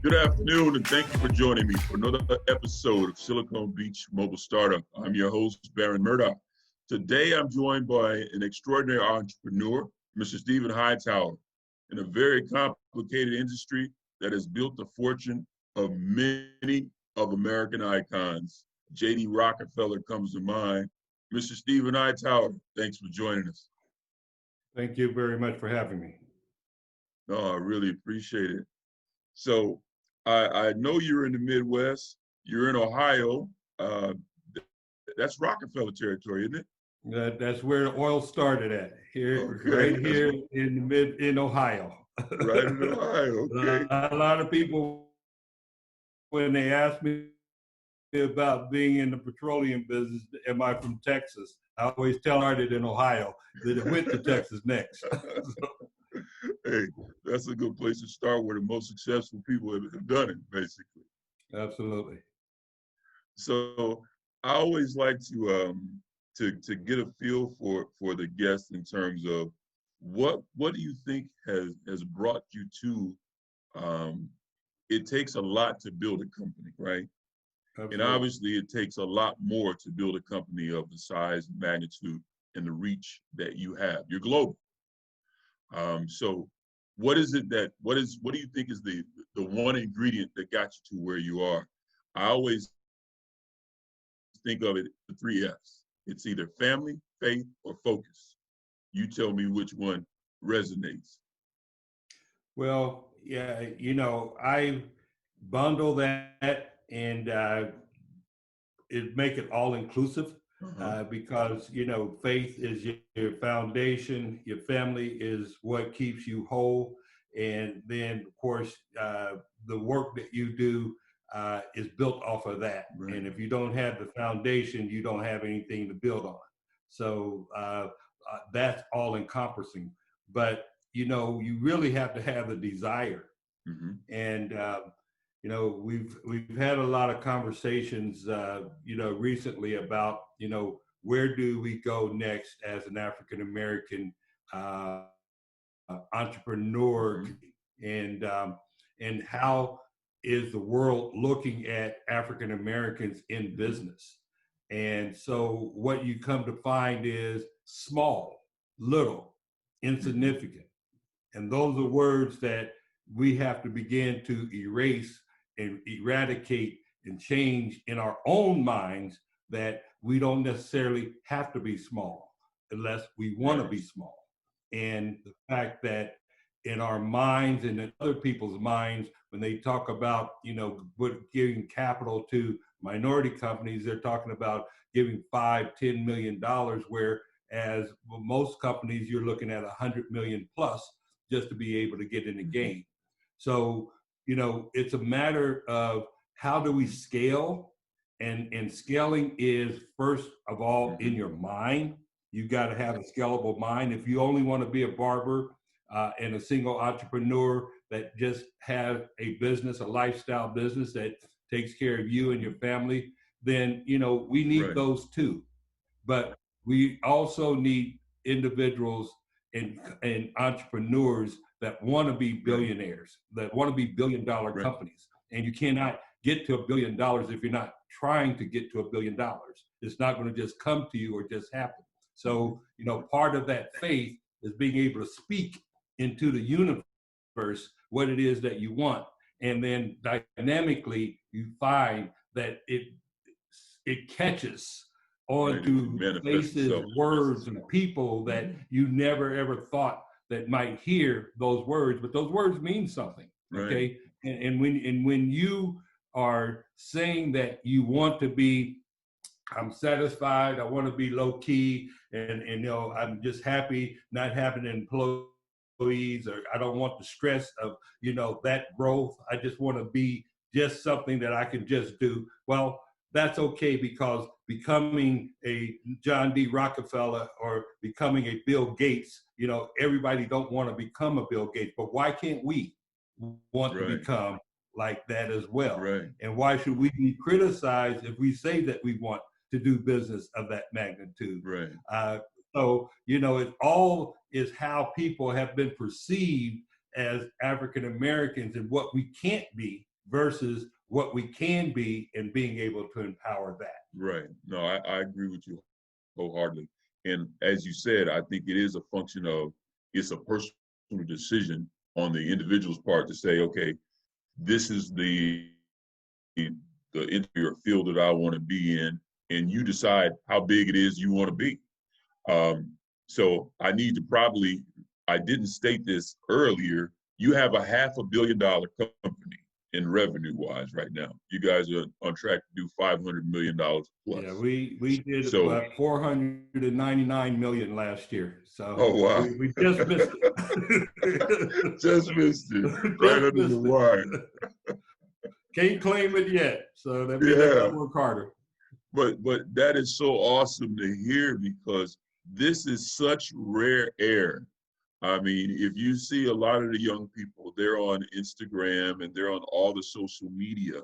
Good afternoon, and thank you for joining me for another episode of Silicon Beach Mobile Startup. I'm your host, Baron Murdoch. Today, I'm joined by an extraordinary entrepreneur, Mr. Stephen Hightower, in a very complicated industry that has built the fortune of many of American icons. J.D. Rockefeller comes to mind. Mr. Stephen Hightower, thanks for joining us. Thank you very much for having me. No, I really appreciate it. So I know you're in the Midwest. You're in Ohio. Uh, that's Rockefeller territory, isn't it? That's where the oil started at, here, Okay, right here in Ohio. right in Ohio. Okay. A lot of people, when they ask me about being in the petroleum business, am I from Texas? I always tell them I started in Ohio, that it went to Texas next. Hey, that's a good place to start where the most successful people have done it, basically. Absolutely. So I always like to get a feel for the guest in terms of what do you think has brought you to it takes a lot to build a company, right? And Absolutely. obviously it takes a lot more to build a company of the size, magnitude, and the reach that you have. You're global. So what is it that what do you think is the one ingredient that got you to where you are? I always think of it the three F's. It's either family, faith, or focus. You tell me which one resonates. Well, yeah, I bundle that and it make it all inclusive. Uh-huh. Because faith is your foundation, your family is what keeps you whole, and then of course the work that you do is built off of that. Right. And if you don't have the foundation, you don't have anything to build on. So that's all encompassing. But you really have to have the desire. Mm-hmm. And we've had a lot of conversations, recently about, where do we go next as an African American uh, entrepreneur, and how is the world looking at African Americans in business? And so what you come to find is small, little, insignificant. And those are words that we have to begin to erase and eradicate and change in our own minds, that we don't necessarily have to be small unless we want to be small. And the fact that in our minds and in other people's minds, when they talk about, giving capital to minority companies, they're talking about giving $5-10 million, whereas most companies, you're looking at 100 million plus just to be able to get in the game. So, it's a matter of how do we scale, and scaling is first of all in your mind. You got to have a scalable mind. If you only want to be a barber and a single entrepreneur that just has a business, a lifestyle business that takes care of you and your family, then, we need those too. But we also need individuals and entrepreneurs that want to be billionaires, that want to be billion-dollar companies. And you cannot get to $1 billion if you're not trying to get to $1 billion. It's not going to just come to you or just happen. So, part of that faith is being able to speak into the universe what it is that you want. And then dynamically, you find that it catches onto faces, words, and people that you never ever thought that might hear those words, but those words mean something. Okay. And when you are saying that you want to be, I'm satisfied, I want to be low key, and I'm just happy not having employees, or I don't want the stress of that growth. I just want to be just something that I can just do. Well, that's okay, because becoming a John D. Rockefeller or becoming a Bill Gates, everybody don't want to become a Bill Gates, but why can't we want to become like that as well? And why should we be criticized if we say that we want to do business of that magnitude? So, it all is how people have been perceived as African Americans and what we can't be versus what we can be and being able to empower that. Right. No, I agree with you wholeheartedly. And as you said, I think it is a function of it's a personal decision on the individual's part to say, okay, this is the industry or field that I want to be in, and you decide how big it is you want to be. So I need to probably, I didn't state this earlier, you have a $500 million company in revenue wise right now. You guys are on track to do $500 million plus. Yeah, we did So, about 499 million last year. So oh wow. we just missed it. Just missed it. Right Just under the missed it. wire. Can't claim it yet. So that means I Yeah. gotta work harder. But that is so awesome to hear because this is such rare air. I mean, if you see a lot of the young people, they're on Instagram and they're on all the social media,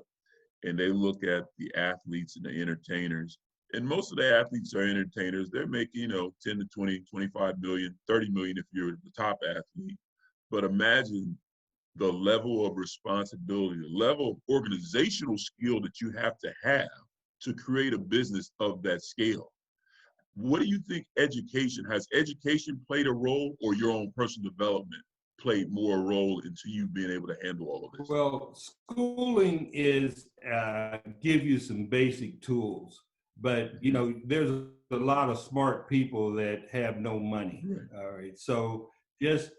and they look at the athletes and the entertainers. And most of the athletes are entertainers. They're making, 10 to 20, 25 million, 30 million if you're the top athlete. But imagine the level of responsibility, the level of organizational skill that you have to create a business of that scale. What do you think has education played a role, or your own personal development played more role into you being able to handle all of this? Well, schooling is give you some basic tools, but there's a lot of smart people that have no money. Right. All right, so just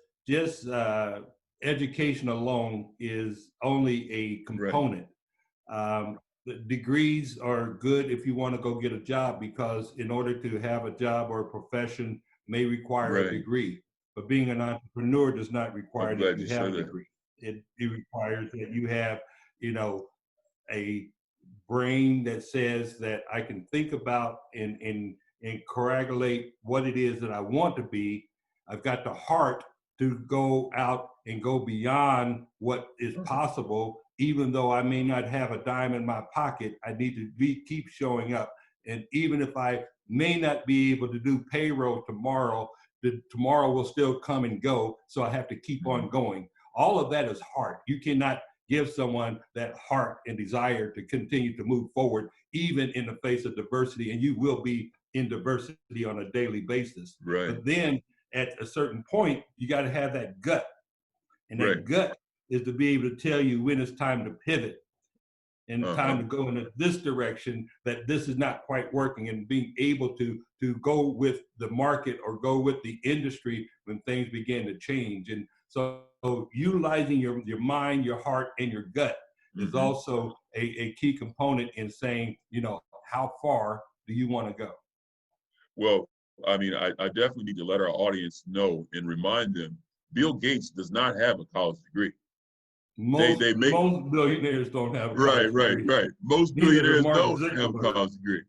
education alone is only a component. The degrees are good if you want to go get a job, because in order to have a job or a profession may require a degree. But being an entrepreneur does not require that you have a degree. It requires that you have, a brain that says that I can think about and correlate what it is that I want to be. I've got the heart to go out and go beyond what is possible. Even though I may not have a dime in my pocket, I need to keep showing up. And even if I may not be able to do payroll tomorrow, tomorrow will still come and go. So I have to keep on going. All of that is heart. You cannot give someone that heart and desire to continue to move forward, even in the face of diversity. And you will be in diversity on a daily basis. Right. But then at a certain point, you got to have that gut. And that gut is to be able to tell you when it's time to pivot and time to go in this direction, that this is not quite working, and being able to go with the market or go with the industry when things begin to change. And so utilizing your mind, your heart, and your gut is also a key component in saying, how far do you want to go? Well, I mean, I definitely need to let our audience know and remind them, Bill Gates does not have a college degree. Most billionaires don't have a college degree. Right. Most billionaires don't have a college degree.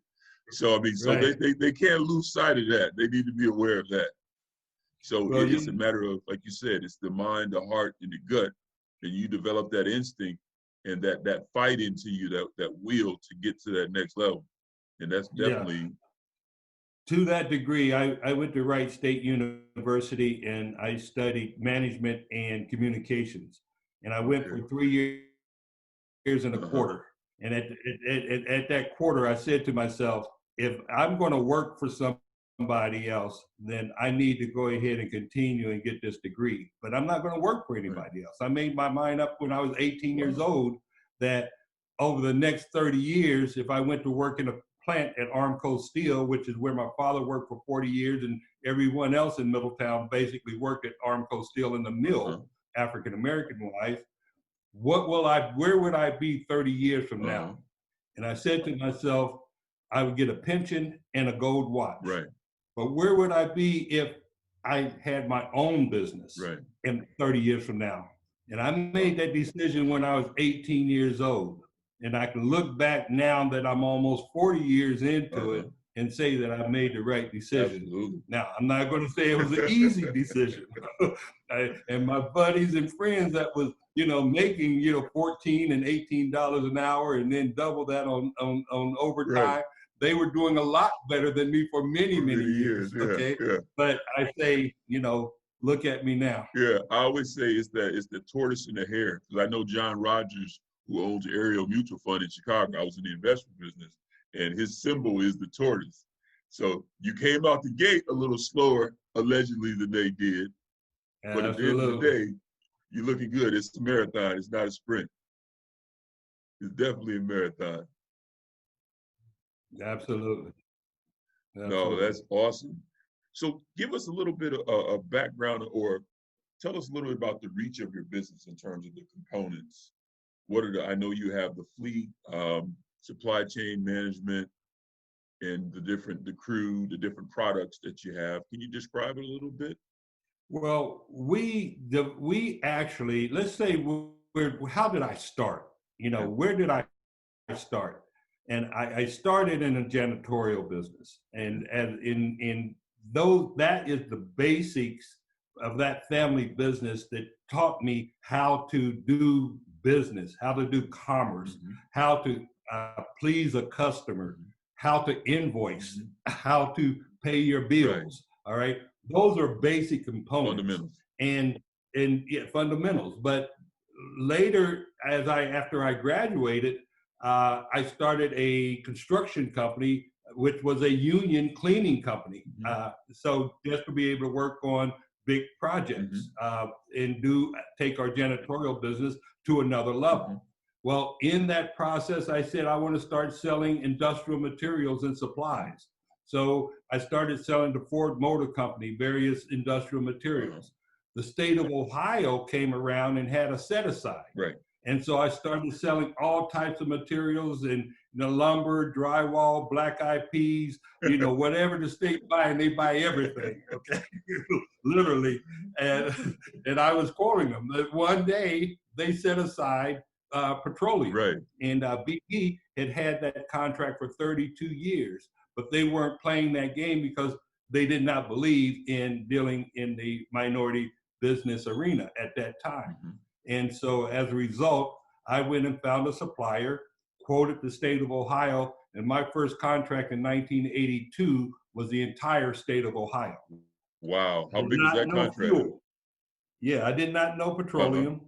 So, I mean, they can't lose sight of that. They need to be aware of that. So it's a matter of, like you said, it's the mind, the heart, and the gut. And you develop that instinct and that fight into you, that will to get to that next level. And that's definitely... To that degree, I went to Wright State University and I studied management and communications. And I went for 3 years and a quarter. And at that quarter, I said to myself, if I'm going to work for somebody else, then I need to go ahead and continue and get this degree. But I'm not going to work for anybody else. I made my mind up when I was 18 years old that over the next 30 years, if I went to work in a plant at Armco Steel, which is where my father worked for 40 years, and everyone else in Middletown basically worked at Armco Steel in the mill, African American wise. Where would I be 30 years from now? And I said to myself, I would get a pension and a gold watch. Right. But where would I be if I had my own business in 30 years from now? And I made that decision when I was 18 years old. And I can look back now that I'm almost 40 years into it and say that I made the right decision. Absolutely. Now, I'm not going to say it was an easy decision. And my buddies and friends that was, making, $14 and $18 an hour and then double that on overtime, they were doing a lot better than me for many years. But I say, look at me now. Yeah, I always say it's the tortoise and the hare, because I know John Rogers, who owns Ariel Mutual Fund in Chicago. I was in the investment business, and his symbol is the tortoise. So you came out the gate a little slower, allegedly, than they did. But at the end of the Absolutely. day, you're looking good. It's a marathon. It's not a sprint. It's definitely a marathon. Absolutely. No, Absolutely. that's awesome. So give us a little bit of a background, or tell us a little bit about the reach of your business in terms of the components. What are I know you have the fleet, supply chain management, and the crew, the different products that you have. Can you describe it a little bit? Well, we actually, let's say, how did I start? Okay. Where did I start? And I started in a janitorial business, and in those, that is the basics of that family business that taught me how to do business, how to do commerce, Mm-hmm. how to please a customer, how to invoice, how to pay your Right. bills. All right, those are basic components Fundamentals. and yeah, fundamentals. But later, after I graduated, I started a construction company, which was a union cleaning company. So just to be able to work on big projects and take our janitorial business to another level. Well, in that process, I said I want to start selling industrial materials and supplies. So I started selling to Ford Motor Company various industrial materials. The state of Ohio came around and had a set aside. Right. And so I started selling all types of materials and lumber, drywall, black eyed peas, whatever the state buy, and they buy everything. Okay, literally. And I was quoting them. That one day they set aside petroleum, Right. and BP had that contract for 32 years, but they weren't playing that game because they did not believe in dealing in the minority business arena at that time. And so as a result, I went and found a supplier, quoted the state of Ohio, and my first contract in 1982 was the entire state of Ohio. Wow. I How did big was not that know contract? fuel. Yeah, I did not know petroleum,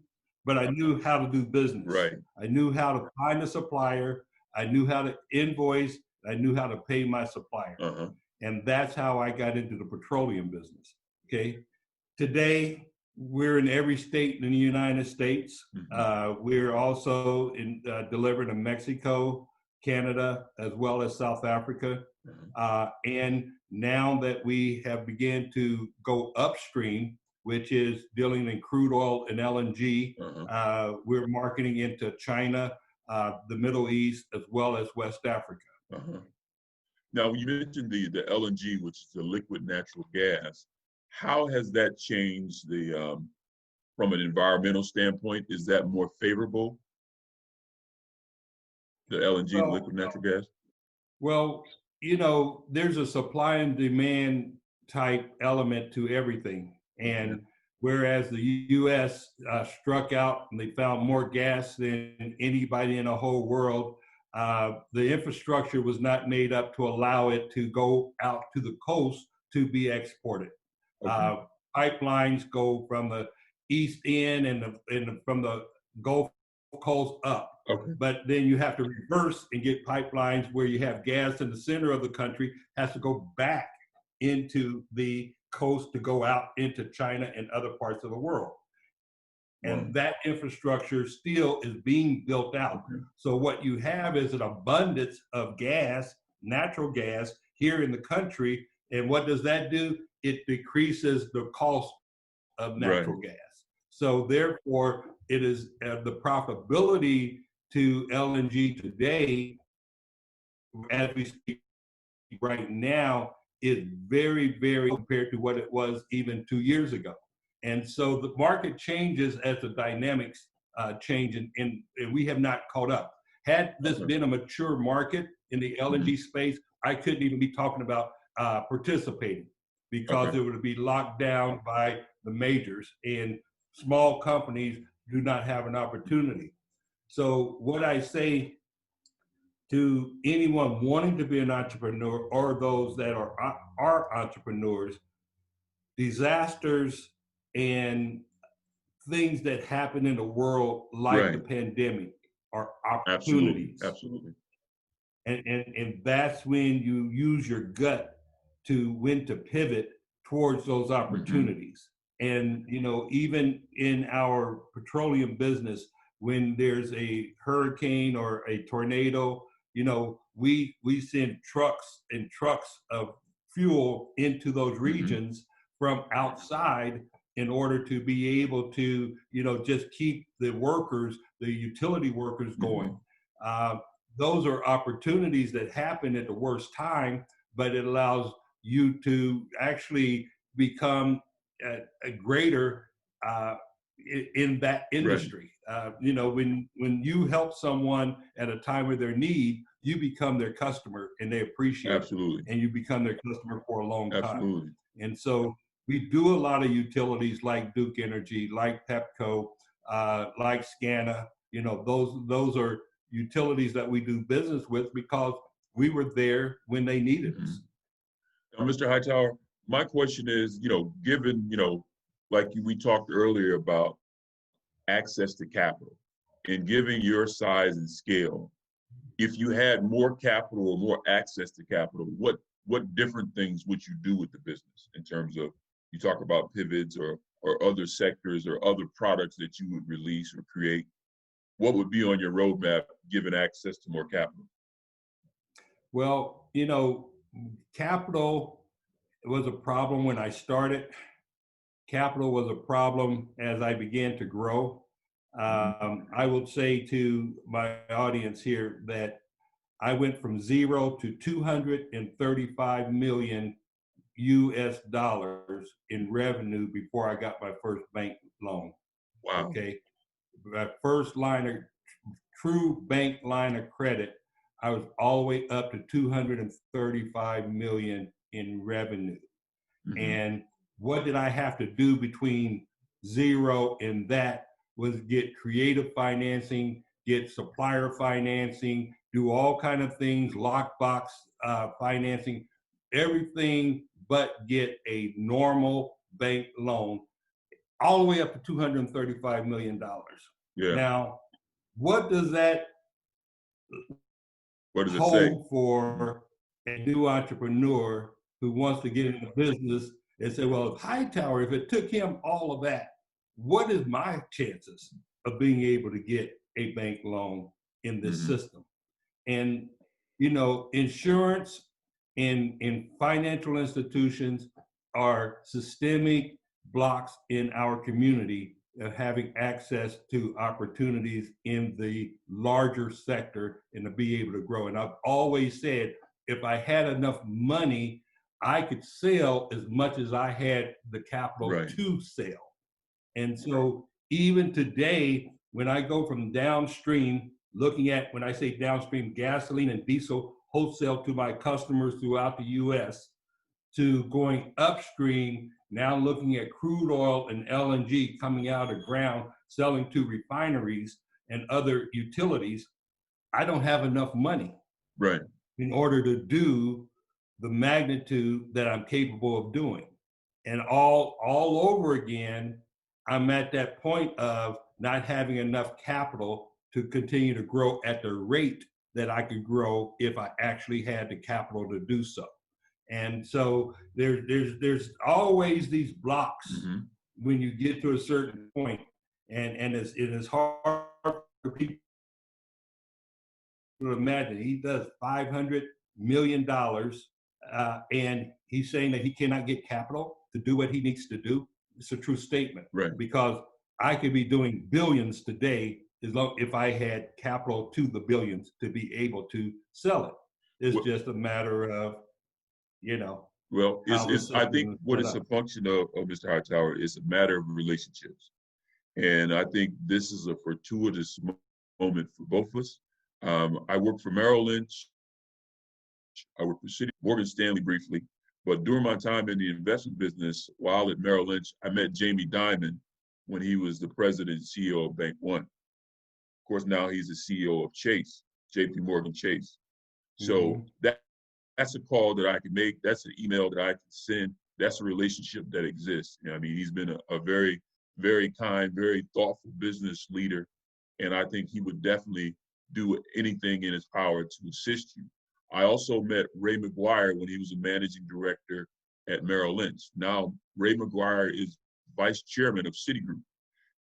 but I knew how to do business. Right. I knew how to find a supplier. I knew how to invoice. I knew how to pay my supplier. And that's how I got into the petroleum business. Okay. Today, we're in every state in the United States. We're also delivering to Mexico, Canada, as well as South Africa. And now that we have begun to go upstream, which is dealing in crude oil and LNG, we're marketing into China, the Middle East, as well as West Africa. Now, you mentioned the LNG, which is the liquid natural gas. How has that changed from an environmental standpoint? Is that more favorable, the LNG, the liquid natural gas? Well, there's a supply and demand type element to everything. And whereas the U.S. Struck out and they found more gas than anybody in the whole world, the infrastructure was not made up to allow it to go out to the coast to be exported. Pipelines go from the east end and from the Gulf Coast up. But then you have to reverse and get pipelines where you have gas in the center of the country, has to go back into the coast to go out into China and other parts of the world. And that infrastructure still is being built out. So what you have is an abundance of gas, natural gas, here in the country. And what does that do? It decreases the cost of natural gas. So therefore, it is the profitability to LNG today, as we speak right now, is very, very compared to what it was even 2 years ago. And so the market changes as the dynamics change, and we have not caught up. Had this been a mature market in the LNG space, I couldn't even be talking about participating, because it would be locked down by the majors, and small companies do not have an opportunity. So what I say to anyone wanting to be an entrepreneur, or those that are entrepreneurs, disasters and things that happen in the world, like the pandemic, are Absolutely. opportunities. Absolutely. And that's when you use your gut to when to pivot towards those Hmm. opportunities. And even in our petroleum business, when there's a hurricane or a tornado, we send trucks and trucks of fuel into those Hmm. regions from outside in order to be able to just keep the utility workers going. Hmm. uh, those are opportunities that happen at the worst time, but it allows you to actually become a greater uh, in that Right. industry. When you help someone at a time of their need, you become their customer and they appreciate it, Absolutely. and you become their customer for a long time. Absolutely. And so we do a lot of utilities like Duke Energy, like Pepco, like Scana. Those are utilities that we do business with because we were there when they needed Hmm. us. Now, Mr. Hightower, my question is, given, like we talked earlier about access to capital and given your size and scale, if you had more capital or more access to capital, what different things would you do with the business in terms of, you talk about pivots or other sectors or other products that you would release or create? What would be on your roadmap given access to more capital? Well, capital was a problem when I started. Capital was a problem as I began to grow. Hmm. I would say to my audience here that I went from 0 to 235 million US dollars in revenue before I got my first bank loan. Wow. Okay. My first line of true bank line of credit, I was all the way up to 235 million in revenue. Hmm. And what did I have to do between 0 and that was get creative financing, get supplier financing, do all kind of things, lockbox financing, everything but get a normal bank loan, all the way up to $235 million. Yeah. Now, what does that What does it say? hold Mhm. for a new entrepreneur who wants to get into business and say, well, if Hightower, if it took him all of that, what is my chances of being able to get a bank loan in this Mhm. system? And, insurance in financial institutions are systemic blocks in our community of having access to opportunities in the larger sector and to be able to grow. And I've always said, if I had enough money, I could sell as much as I had the capital Right. to sell. And so even today, when I go from downstream, looking at, when I say downstream, gasoline and diesel wholesale to my customers throughout the US, to going upstream, now looking at crude oil and LNG coming out of ground, selling to refineries and other utilities, I don't have enough money Right. in order to do the magnitude that I'm capable of doing. And all over again, I'm at that point of not having enough capital to continue to grow at the rate that I could grow if I actually had the capital to do so. And so there's always these blocks Mhm. when you get to a certain point, and it is hard for people to imagine. He does $500 million, and he's saying that he cannot get capital to do what he needs to do. It's a true statement Right. because I could be doing billions today as long if I had capital to the billions to be able to sell it. It's Well, just a matter of you know well, how the I think system is what set it's a up. function of Mr. Hightower is a matter of relationships. And I think this is a fortuitous moment for both of us. I worked for Merrill Lynch. I worked for Citi, Morgan Stanley briefly. But during my time in the investment business, while at Merrill Lynch, I met Jamie Dimon when he was the president and CEO of Bank One. Of course, now he's the CEO of Chase, JP Morgan Chase. So Mm-hmm. that's a call that I can make. That's an email that I can send. That's a relationship that exists. I mean, he's been a very, very kind, very thoughtful business leader. And I think he would definitely do anything in his power to assist you. I also met Ray McGuire when he was a managing director at Merrill Lynch. Now, Ray McGuire is vice chairman of Citigroup.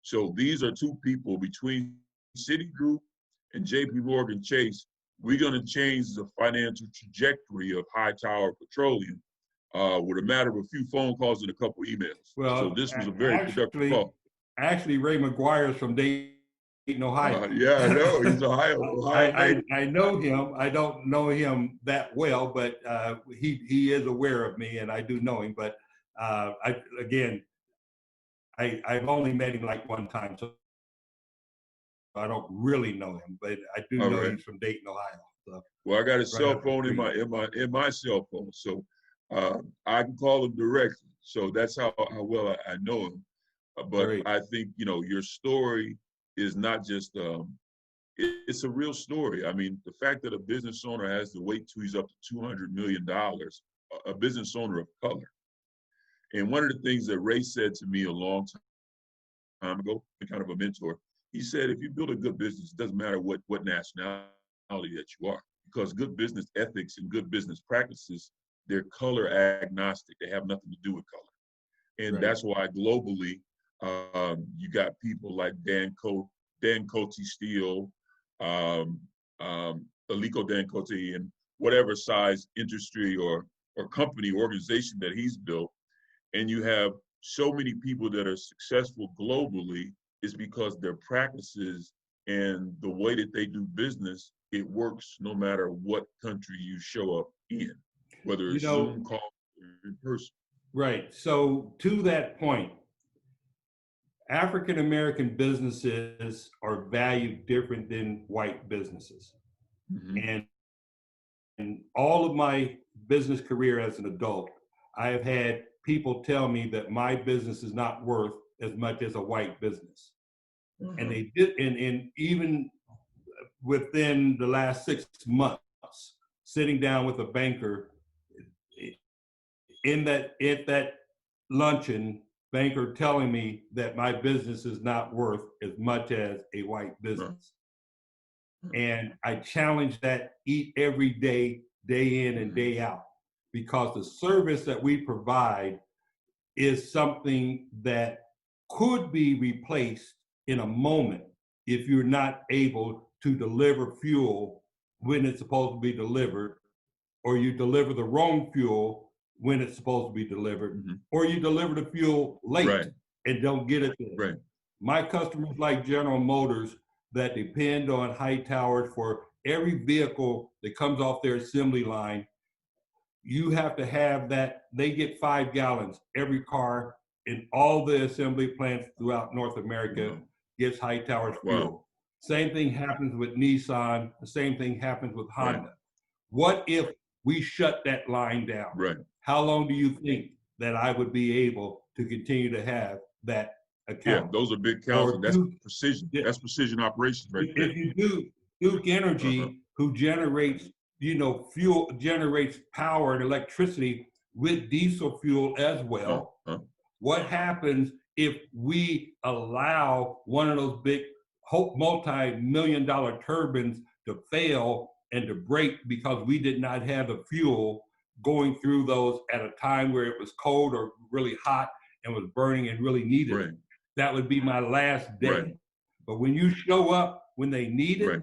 So these are two people between Citigroup and JP Morgan Chase. We're going to change the financial trajectory of Hightower Petroleum with a matter of a few phone calls and a couple emails. Well, so this was a very productive call. Actually, Ray McGuire is from Dayton, Ohio. Yeah, I know. He's Ohio native. I know him. I don't know him that well, but he is aware of me, and I do know him. But I've only met him like one time, so I don't really know him. But I do know he's from Dayton, Ohio. So, well, I got his cell phone in my cell phone, so I can call him directly. So that's how well I know him. But great. I think your story is not just it's a real story. I mean, the fact that a business owner has to wait till he's up to $200 million, a business owner of color. And one of the things that Ray said to me a long time ago, kind of a mentor, he said, if you build a good business, it doesn't matter what nationality that you are, because good business ethics and good business practices, they're color agnostic. They have nothing to do with color. And that's why globally, you got people like Dan Cote Steele, Aliko Dancote, and whatever size industry or company organization that he's built. And you have so many people that are successful globally is because their practices and the way that they do business, it works no matter what country you show up in, whether it's Zoom call or in person. Right. So to that point, African American businesses are valued different than white businesses. Mm-hmm. And all of my business career as an adult, I have had people tell me that my business is not worth as much as a white business. Mm-hmm. And they did, and even within the last 6 months, sitting down with a banker at that luncheon, banker telling me that my business is not worth as much as a white business. Mm-hmm. And I challenge that every day, day in and day out, because the service that we provide is something that could be replaced in a moment if you're not able to deliver fuel when it's supposed to be delivered, or you deliver the wrong fuel when it's supposed to be delivered, or you deliver the fuel late and don't get it there. My customers like General Motors that depend on Hightower for every vehicle that comes off their assembly line, you have to have that. They get 5 gallons. Every car in all the assembly plants throughout North America gets Hightower's fuel. Same thing happens with Nissan. The same thing happens with Honda. What if we shut that line down? How long do you think that I would be able to continue to have that account? Yeah, those are big counts. And that's precision. That's precision operations right there. If you do Duke Energy, who generates fuel, generates power and electricity with diesel fuel as well. What happens if we allow one of those big multi-million-dollar turbines to fail and to break because we did not have the fuel going through those at a time where it was cold or really hot and was burning and really needed it? That would be my last day. But when you show up when they need it,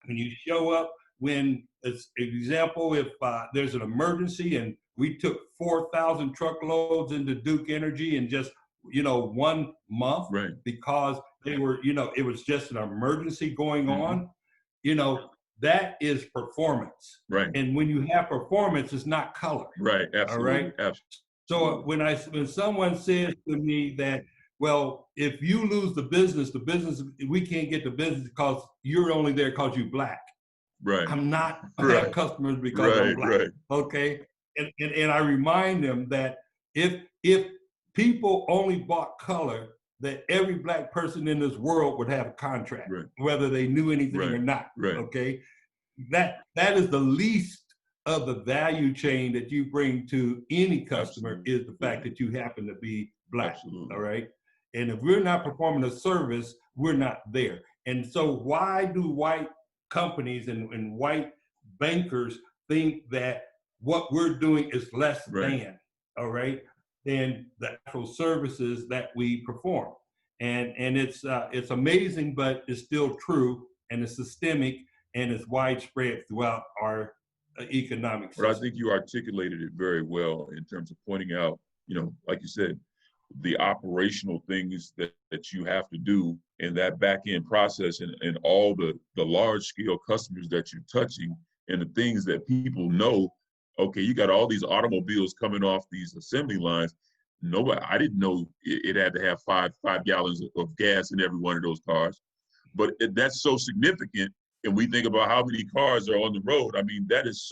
when you show up when, as an example, if there's an emergency and we took 4,000 truckloads into Duke Energy in just 1 month because they were, it was just an emergency going on, that is performance. And when you have performance, it's not color. Absolutely. All right. Absolutely. So when someone says to me that, well, if you lose the business, we can't get the business because you're only there because you're Black. I'm not have customers because I'm Black. Okay. And I remind them that if people only bought color, that every Black person in this world would have a contract, whether they knew anything or not. Okay. That is the least of the value chain that you bring to any customer is the fact that you happen to be Black. All right. And if we're not performing a service, we're not there. And so why do white companies and white bankers think that what we're doing is less Right. than, all right, than the actual services that we perform. And it's amazing, but it's still true, and it's systemic, and it's widespread throughout our economic But I system. think you articulated it very well in terms of pointing out, like you said, the operational things that you have to do in that back end process, and all the large scale customers that you're touching, and the things that people know. Okay, you got all these automobiles coming off these assembly lines. Nobody, I didn't know it had to have five gallons of gas in every one of those cars. But that's so significant. And we think about how many cars are on the road. I mean, that's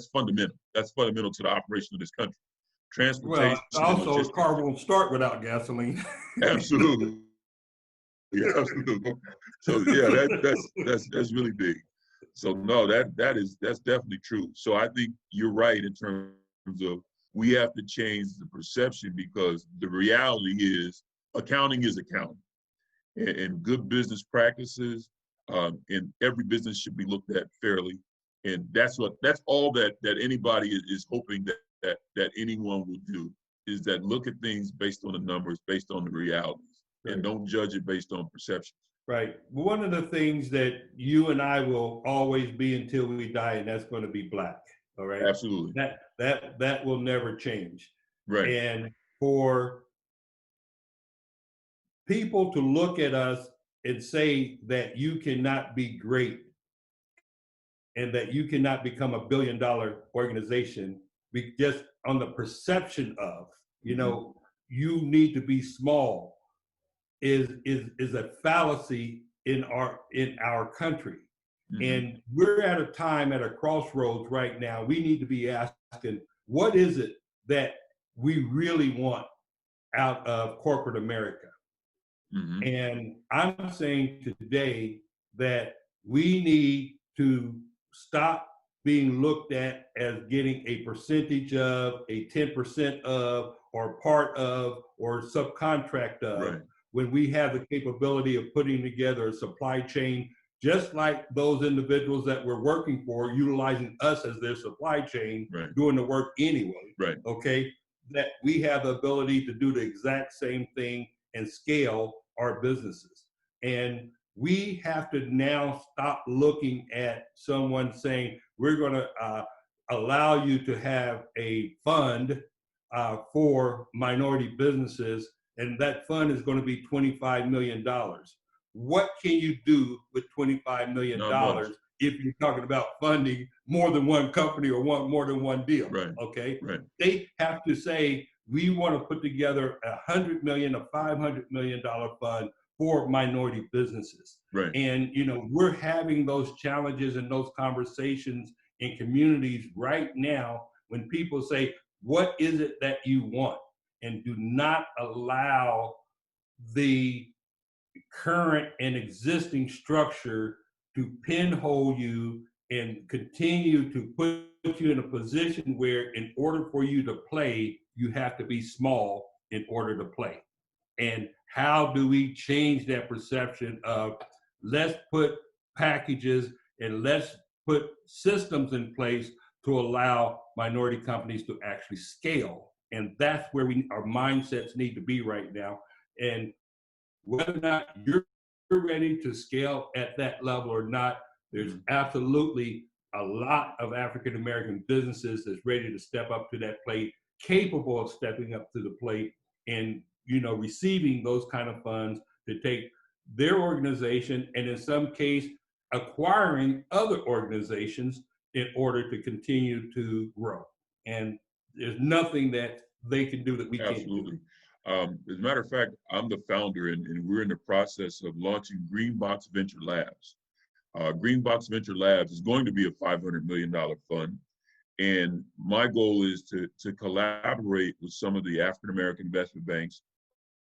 fundamental. That's fundamental to the operation of this country. Well, Transportation and also, a car logistics. won't start without gasoline. Absolutely. Yeah, absolutely. So yeah, that's really big. So no, that's definitely true. So I think you're right in terms of we have to change the perception, because the reality is accounting is accounting, and good business practices in every business should be looked at fairly. And that's all that anybody is hoping that anyone will do, is that look at things based on the numbers, based on the realities, Right. and don't judge it based on perceptions. Right. One of the things that you and I will always be until we die, and that's going to be black. All right. Absolutely. That will never change. Right. And for people to look at us and say that you cannot be great and that you cannot become a billion-dollar organization just on the perception of, you need to be small is a fallacy in our country. Mm-hmm. And we're at a time, at a crossroads right now. We need to be asking, what is it that we really want out of corporate America? Mm-hmm. And I'm saying today that we need to stop being looked at as getting a percentage of, a 10% of, or part of, or subcontract of, Right. when we have the capability of putting together a supply chain, just like those individuals that we're working for, utilizing us as their supply chain, Right. doing the work anyway. Right. Okay, that we have the ability to do the exact same thing and scale our businesses. And we have to now stop looking at someone saying, we're going to allow you to have a fund for minority businesses, and that fund is going to be $25 million. What can you do with $25 million if you're talking about funding more than one company or more than one deal? Right. Okay. Right. They have to say, we want to put together $100 million, a $500 million fund for minority businesses. Right. And, we're having those challenges and those conversations in communities right now when people say, what is it that you want? And do not allow the current and existing structure to pinhole you and continue to put you in a position where, in order for you to play, you have to be small in order to play. And how do we change that perception of, let's put packages and let's put systems in place to allow minority companies to actually scale? And that's where our mindsets need to be right now. And whether or not you're ready to scale at that level or not, there's absolutely a lot of African American businesses that's ready to step up to that plate, capable of stepping up to the plate and receiving those kind of funds to take their organization, and in some case acquiring other organizations in order to continue to grow. And there's nothing that they can do that we can't do. Absolutely. As a matter of fact, I'm the founder, and we're in the process of launching Greenbox Venture Labs. Greenbox Venture Labs is going to be a $500 million fund. And my goal is to collaborate with some of the African American investment banks,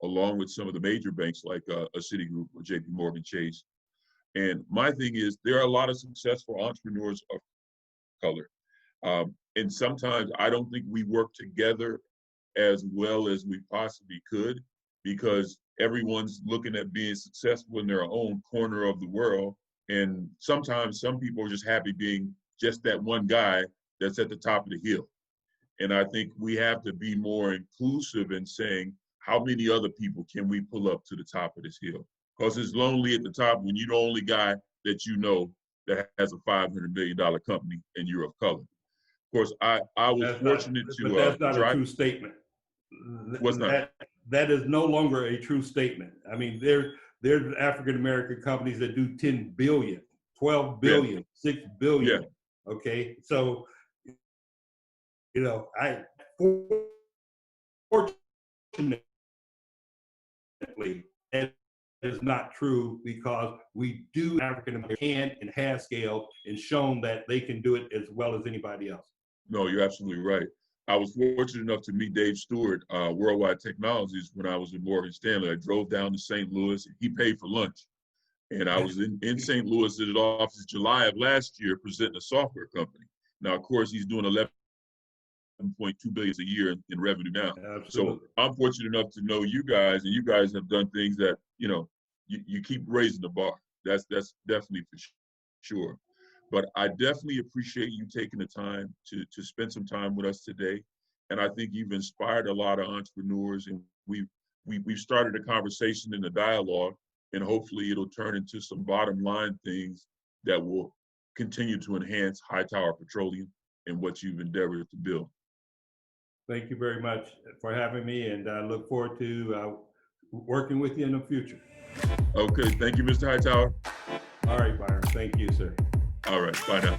along with some of the major banks like a Citigroup or JP Morgan Chase. And my thing is, there are a lot of successful entrepreneurs of color. And sometimes I don't think we work together as well as we possibly could, because everyone's looking at being successful in their own corner of the world. And sometimes some people are just happy being just that one guy that's at the top of the hill. And I think we have to be more inclusive in saying, how many other people can we pull up to the top of this hill? Because it's lonely at the top when you're the only guy that you know that has a $500 million company and you're of color. Of course, I was fortunate But to that's not a drive. true statement. What's not? That is no longer a true statement. I mean, there's African American companies that do 10 billion, 12 billion, Yeah. 6 billion. Yeah. Okay, so I fortunately that is not true, because we do African American can and have scaled and shown that they can do it as well as anybody else. No, you're absolutely right. I was fortunate enough to meet Dave Stewart, Worldwide Technologies, when I was in Morgan Stanley. I drove down to St. Louis. He paid for lunch. And I was in St. Louis at his office July of last year presenting a software company. Now, of course, he's doing 11.2 billion a year in revenue now. Absolutely. So I'm fortunate enough to know you guys, and you guys have done things that, you keep raising the bar. That's definitely for sure. But I definitely appreciate you taking the time to spend some time with us today. And I think you've inspired a lot of entrepreneurs, and we've started a conversation and a dialogue, and hopefully it'll turn into some bottom line things that will continue to enhance Hightower Petroleum and what you've endeavored to build. Thank you very much for having me, and I look forward to working with you in the future. Okay, thank you, Mr. Hightower. All right, Byron. Thank you, sir. All right, bye now.